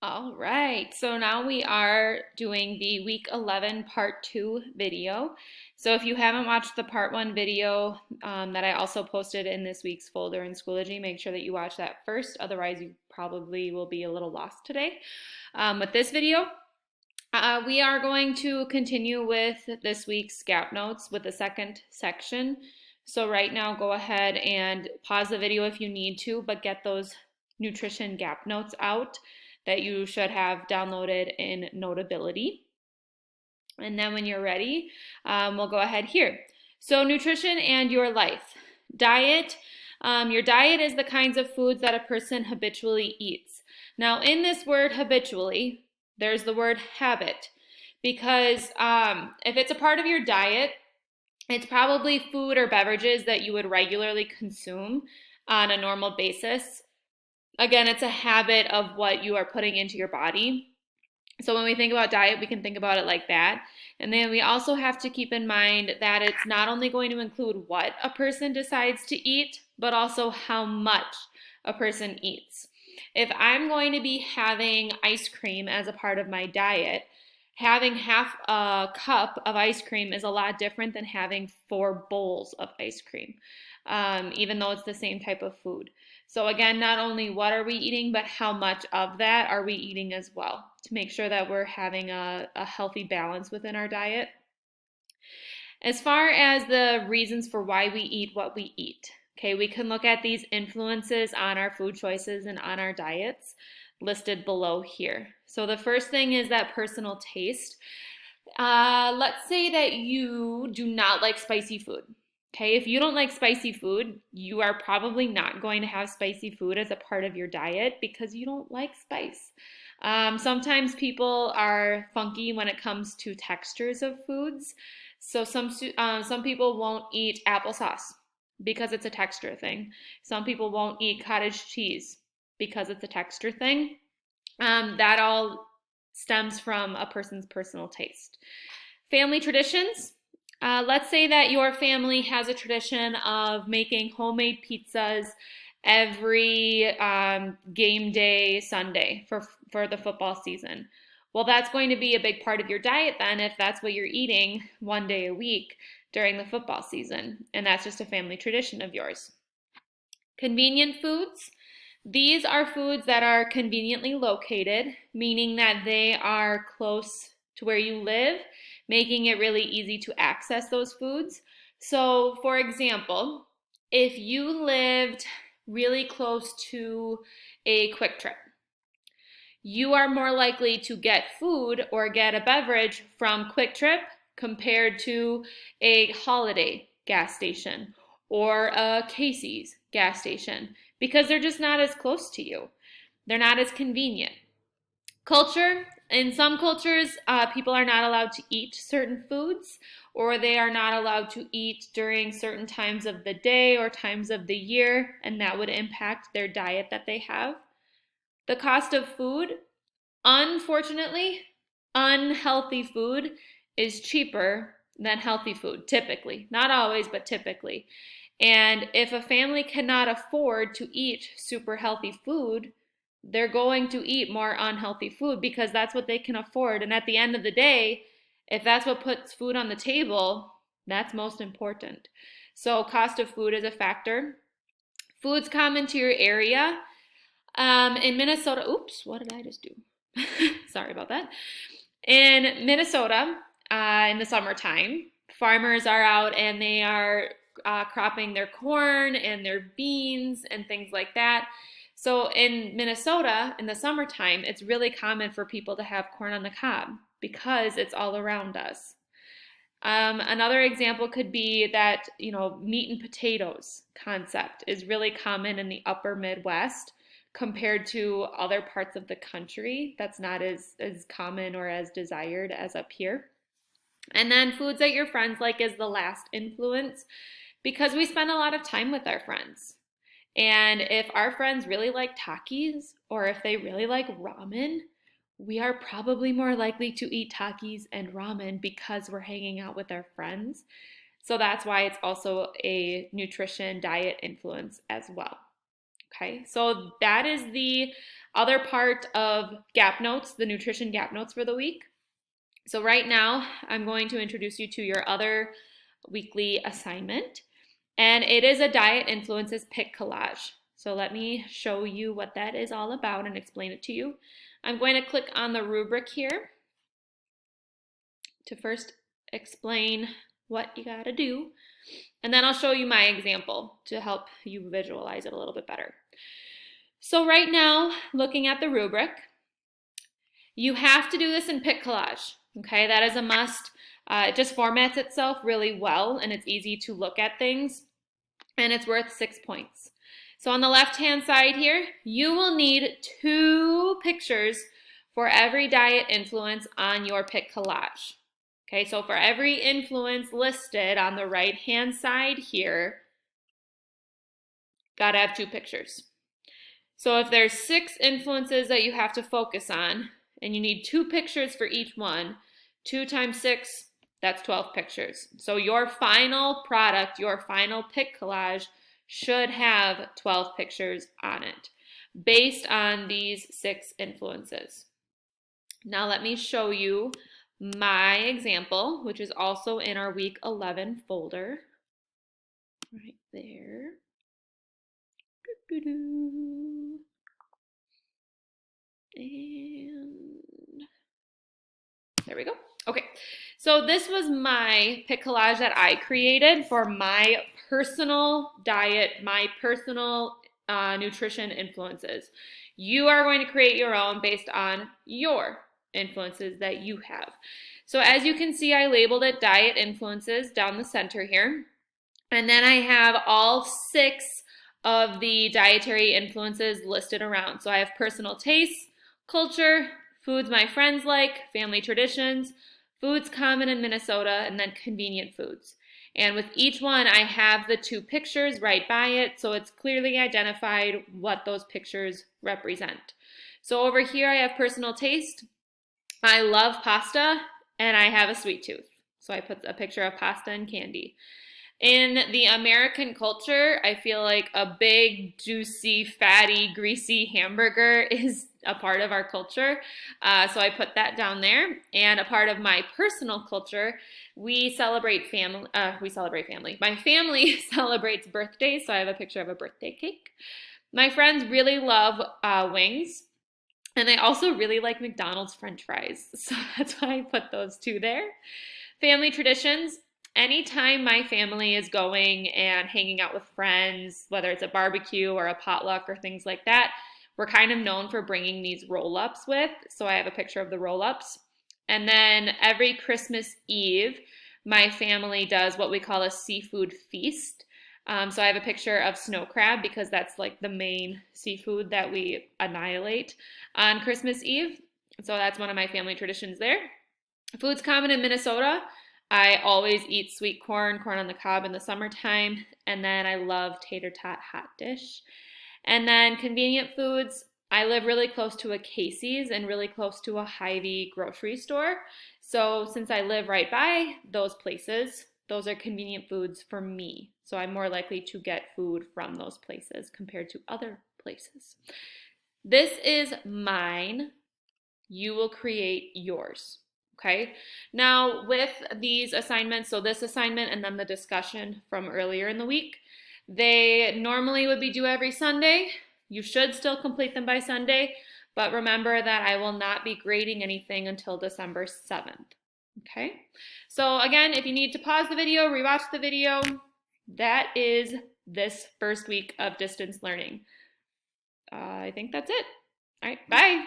All right, so now we are doing the week 11 part 2 video. So if you haven't watched the part 1 video that I also posted in this week's folder in Schoology, make sure that you watch that first. Otherwise, you probably will be a little lost today. With this video, we are going to continue with this week's gap notes with the second section. So right now, go ahead and pause the video if you need to, but get those nutrition gap notes out that you should have downloaded in Notability. And then when you're ready, we'll go ahead here. So nutrition and your life. Diet. Your diet is the kinds of foods that a person habitually eats. Now in this word habitually, there's the word habit, because if it's a part of your diet, it's probably food or beverages that you would regularly consume on a normal basis. Again, it's a habit of what you are putting into your body. So when we think about diet, we can think about it like that. And then we also have to keep in mind that it's not only going to include what a person decides to eat, but also how much a person eats. If I'm going to be having ice cream as a part of my diet, having half a cup of ice cream is a lot different than having 4 bowls of ice cream, even though it's the same type of food. So again, not only what are we eating, but how much of that are we eating as well, to make sure that we're having a healthy balance within our diet. As far as the reasons for why we eat what we eat, okay, we can look at these influences on our food choices and on our diets listed below here. So the first thing is that personal taste. Let's say that you do not like spicy food. Okay, if you don't like spicy food, you are probably not going to have spicy food as a part of your diet because you don't like spice. Sometimes people are funky when it comes to textures of foods. So some people won't eat applesauce because it's a texture thing. Some people won't eat cottage cheese because it's a texture thing. That all stems from a person's personal taste. Family traditions. Let's say that your family has a tradition of making homemade pizzas every game day Sunday for the football season. Well, that's going to be a big part of your diet then if that's what you're eating one day a week during the football season, and that's just a family tradition of yours. Convenient foods. These are foods that are conveniently located, meaning that they are close to where you live, making it really easy to access those foods. So, for example, if you lived really close to a Quick Trip, you are more likely to get food or get a beverage from Quick Trip compared to a Holiday gas station or a Casey's gas station because they're just not as close to you. They're not as convenient. Culture. In some cultures, people are not allowed to eat certain foods, or they are not allowed to eat during certain times of the day or times of the year, and that would impact their diet that they have. The cost of food. Unfortunately, unhealthy food is cheaper than healthy food, typically. Not always, but typically. And if a family cannot afford to eat super healthy food, they're going to eat more unhealthy food because that's what they can afford. And at the end of the day, if that's what puts food on the table, that's most important. So cost of food is a factor. Foods common to your area. In Minnesota, oops, what did I just do? Sorry about that. In Minnesota, in the summertime, farmers are out and they are cropping their corn and their beans and things like that. So in Minnesota, in the summertime, it's really common for people to have corn on the cob because it's all around us. Another example could be that, meat and potatoes concept is really common in the upper Midwest compared to other parts of the country. That's not as common or as desired as up here. And then foods that your friends like is the last influence because we spend a lot of time with our friends. And if our friends really like Takis or if they really like ramen, we are probably more likely to eat Takis and ramen because we're hanging out with our friends. So that's why it's also a nutrition diet influence as well. Okay, so that is the other part of gap notes, the nutrition gap notes for the week. So right now, I'm going to introduce you to your other weekly assignment, and it is a diet influences pic collage. So let me show you what that is all about and explain it to you. I'm going to click on the rubric here to first explain what you gotta do, and then I'll show you my example to help you visualize it a little bit better. So right now, looking at the rubric, you have to do this in pic collage, okay? That is a must. It just formats itself really well, and it's easy to look at things, and it's worth 6 points. So on the left-hand side here, you will need 2 pictures for every diet influence on your pic collage. Okay, so for every influence listed on the right-hand side here, gotta have 2 pictures. So if there's 6 influences that you have to focus on, and you need 2 pictures for each one, 2 times 6, that's 12 pictures. So your final product, your final pic collage, should have 12 pictures on it, based on these 6 influences. Now let me show you my example, which is also in our week 11 folder, right there. And there we go. Okay, so this was my pic collage that I created for my personal diet, my personal nutrition influences. You are going to create your own based on your influences that you have. So as you can see, I labeled it diet influences down the center here. And then I have all 6 of the dietary influences listed around. So I have personal tastes, culture, foods my friends like, family traditions, foods common in Minnesota, and then convenient foods. And with each one, I have the 2 pictures right by it, so it's clearly identified what those pictures represent. So over here, I have personal taste. I love pasta, and I have a sweet tooth. So I put a picture of pasta and candy. In the American culture, I feel like a big, juicy, fatty, greasy hamburger is a part of our culture. So I put that down there. And a part of my personal culture, we celebrate family. My family celebrates birthdays, so I have a picture of a birthday cake. My friends really love wings. And they also really like McDonald's French fries. So that's why I put those 2 there. Family traditions. Anytime my family is going and hanging out with friends, whether it's a barbecue or a potluck or things like that, we're kind of known for bringing these roll-ups with. So I have a picture of the roll-ups. And then every Christmas Eve, my family does what we call a seafood feast. So I have a picture of snow crab because that's like the main seafood that we annihilate on Christmas Eve. So that's one of my family traditions there. Foods common in Minnesota. I always eat sweet corn on the cob in the summertime, and then I love tater tot hot dish. And then convenient foods, I live really close to a Casey's and really close to a Hy-Vee grocery store. So since I live right by those places, those are convenient foods for me. So I'm more likely to get food from those places compared to other places. This is mine. You will create yours. Okay, now with these assignments, so this assignment and then the discussion from earlier in the week, they normally would be due every Sunday. You should still complete them by Sunday, but remember that I will not be grading anything until December 7th. Okay, so again, if you need to pause the video, rewatch the video, that is this first week of distance learning. I think that's it. All right, bye.